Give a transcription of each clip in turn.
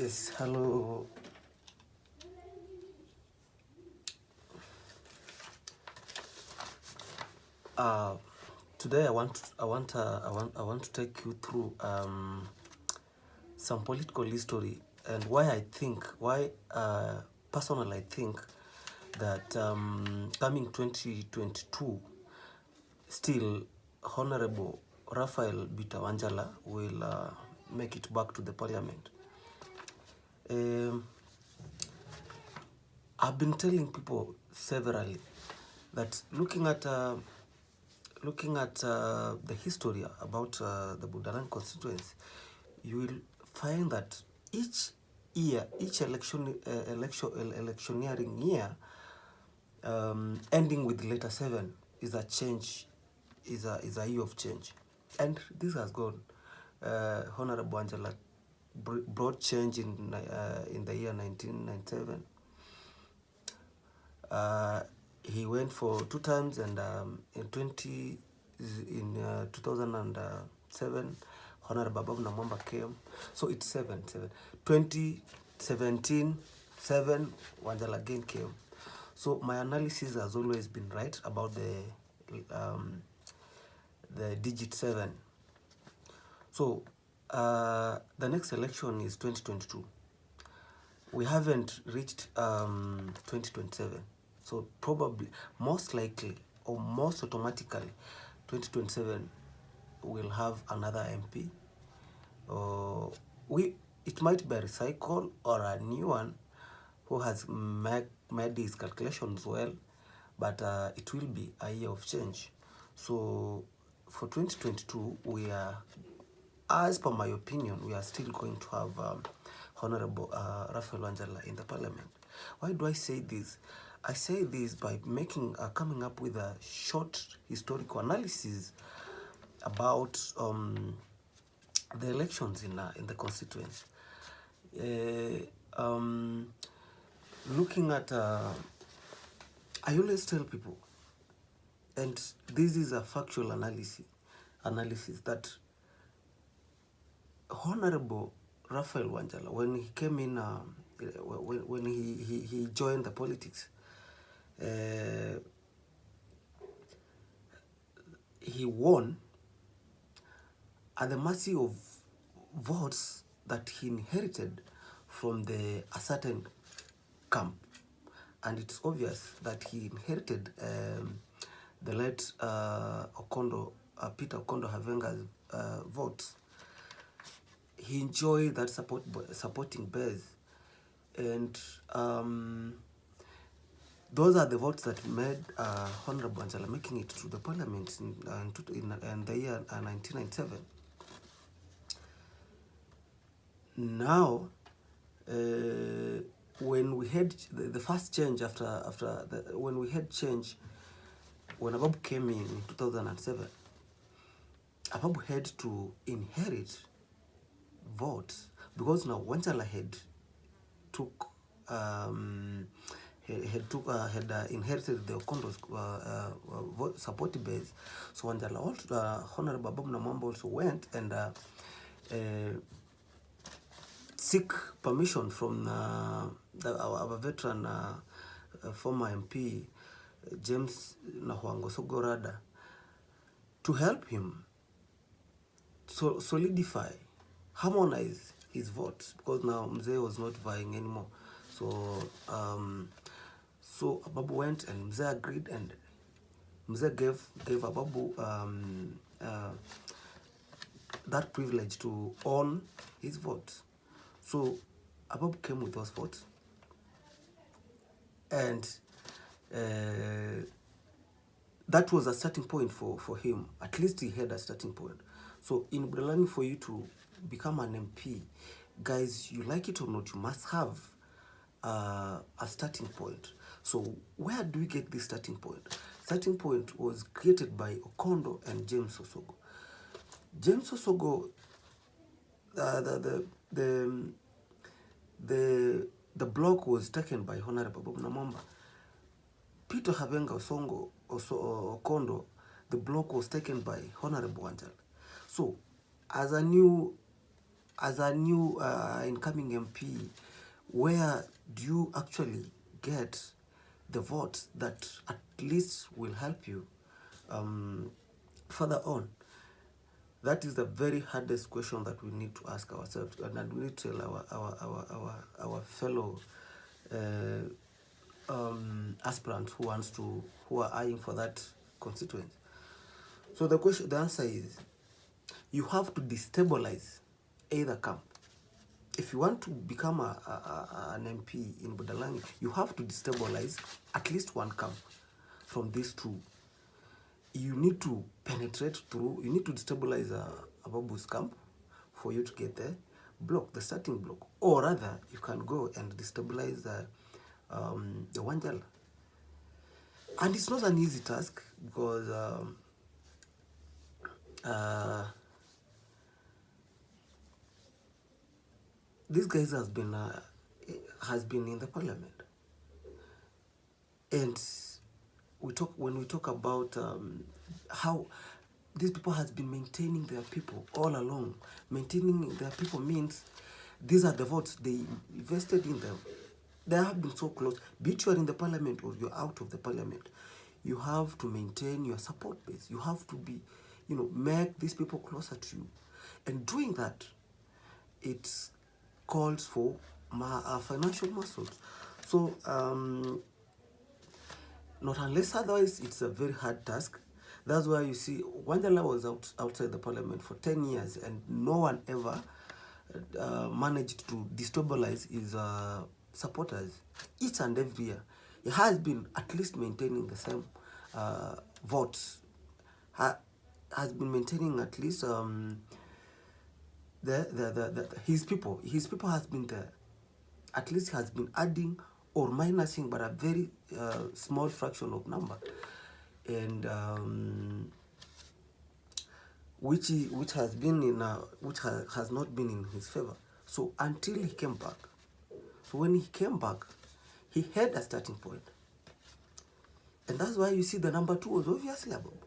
Yes, hello. Uh, Today I want to take you through some political history and why personally I think that coming 2022 still Honorable Raphael Bitawanjala will make it back to the parliament. Um, I've been telling people severally that looking at the history about the Budalangi constituency, you will find that each year, each electioneering year, ending with letter 7 is a change, is a year of change, and this has gone. Honorable Angela brought change in the year 1997. He went for 2 times, and in 2007, Honorable Babu Namwamba came. So it's 7. 2017, 7, Wanjala again came. So my analysis has always been right about the digit 7. So the next election is 2022. We haven't reached 2027. So probably, most likely, or most automatically, 2027 will have another MP. It might be a recycle or a new one who has made his calculations well, but it will be a year of change. So for 2022, we are, as per my opinion, we are still going to have Honorable Raphael Wanjala in the parliament. Why do I say this? I say this by coming up with a short historical analysis about the elections in the constituency. Looking at, I always tell people, and this is a factual analysis that Honorable Raphael Wanjala, when he came in, when he joined the politics, he won at the mercy of votes that he inherited from a certain camp. And it's obvious that he inherited the late Peter Okondo Havenga's votes. He enjoyed that supporting base, and those are the votes that made Honorable Wanjala making it to the parliament in the year 1997. Now, when we had the first change when we had change, when Ababu came in 2007, Ababu had to inherit votes, because now Wanjala had inherited the Okondo's vote support base. So Wanjala, Honorable Babu Namwamba also went and seek permission from our veteran former MP James Nahuango Sogorada to help him solidify, harmonize his vote, because now Mzee was not vying anymore. So so Ababu went, and Mzee agreed, and Mzee gave Ababu that privilege to own his vote. So Ababu came with those votes, and that was a starting point for him. At least he had a starting point. So in Budalangi, for you to become an MP, guys, you like it or not, you must have a starting point. So where do we get this starting point? Starting point was created by Okondo and James Osogo. James Osogo, the block was taken by Honorable Babu Namwamba. Peter Havenga Okondo, the block was taken by Honorable Wanjala. So as a new as a new incoming MP, where do you actually get the votes that at least will help you further on? That is the very hardest question that we need to ask ourselves, and we need to tell our fellow aspirants who are eyeing for that constituency. So the answer is, you have to destabilize either camp. If you want to become an MP in Budalangi, you have to destabilize at least one camp from these two. You need to penetrate through, you need to destabilize Ababu's camp for you to get the block, the starting block. Or rather, you can go and destabilize the Wanjala. And it's not an easy task, because this guy has been in the parliament, and when we talk about how these people has been maintaining their people all along. Maintaining their people means these are the votes they invested in them. They have been so close. Be it you are in the parliament or you're out of the parliament, you have to maintain your support base. You have to be, make these people closer to you. And doing that, it calls for financial muscles. So, not unless otherwise, it's a very hard task. That's why you see Wanjala was outside the parliament for 10 years, and no one ever managed to destabilize his supporters. Each and every year, he has been at least maintaining the same votes. Has been maintaining at least his people has been there. At least has been adding or minusing, but a very small fraction of number, and which has been in which has not been in his favor. So until he came back, so when he came back, he had a starting point, and that's why you see the number 2 was obviously above.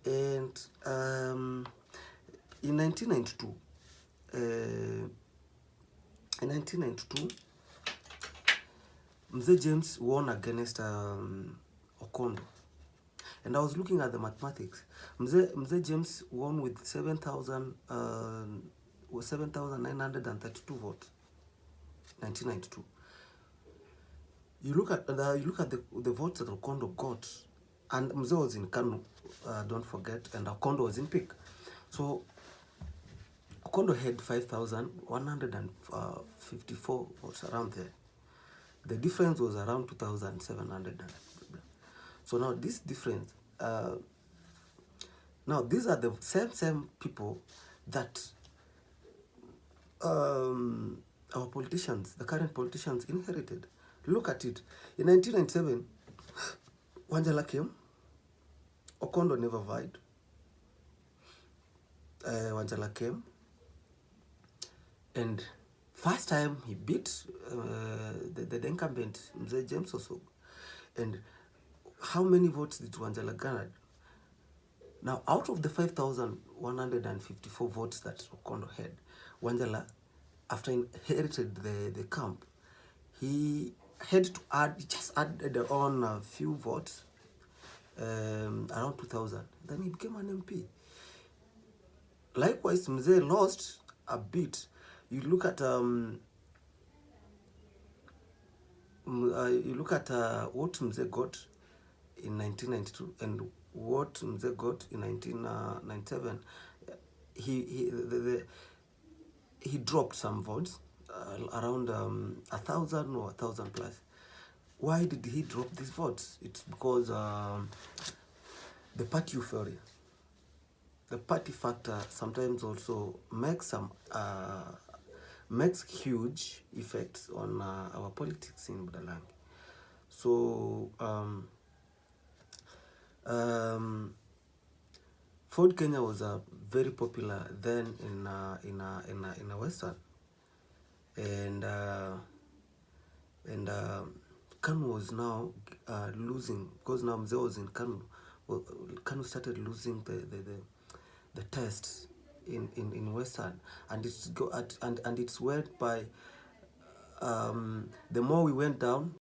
And in 1992, Mzee James won against Okondo. And I was looking at the mathematics. Mzee James won with 7,932 votes. 1992. You look at the votes that Okondo got, and Mzee was in Kanu, don't forget, and Okondo was in Peak. So Okondo had 5,154 votes around there. The difference was around 2,700. So now this difference, now these are the same people that our politicians, the current politicians, inherited. Look at it. In 1997, Wanjala came. Okondo never vied. Wanjala came. And first time he beat the incumbent, Mzee James Osog. And how many votes did Wanjala garner? Now, out of the 5,154 votes that Okondo had, Wanjala, after inherited the camp, he had to just added on a few votes, around 2,000. Then he became an MP. Likewise, Mzee lost a bit. You look at what Mzee got in 1992 and what Mzee got in 1997. He dropped some votes, around 1,000 or 1,000 plus. Why did he drop these votes? It's because the party euphoria. The party factor sometimes also makes huge effects on our politics in Budalangi. So Ford Kenya was very popular then in Western, and Kanu was now losing, because now Mzee was in Kanu. Well, Kanu started losing the tests in Western, and it's go at and it's went by the more we went down,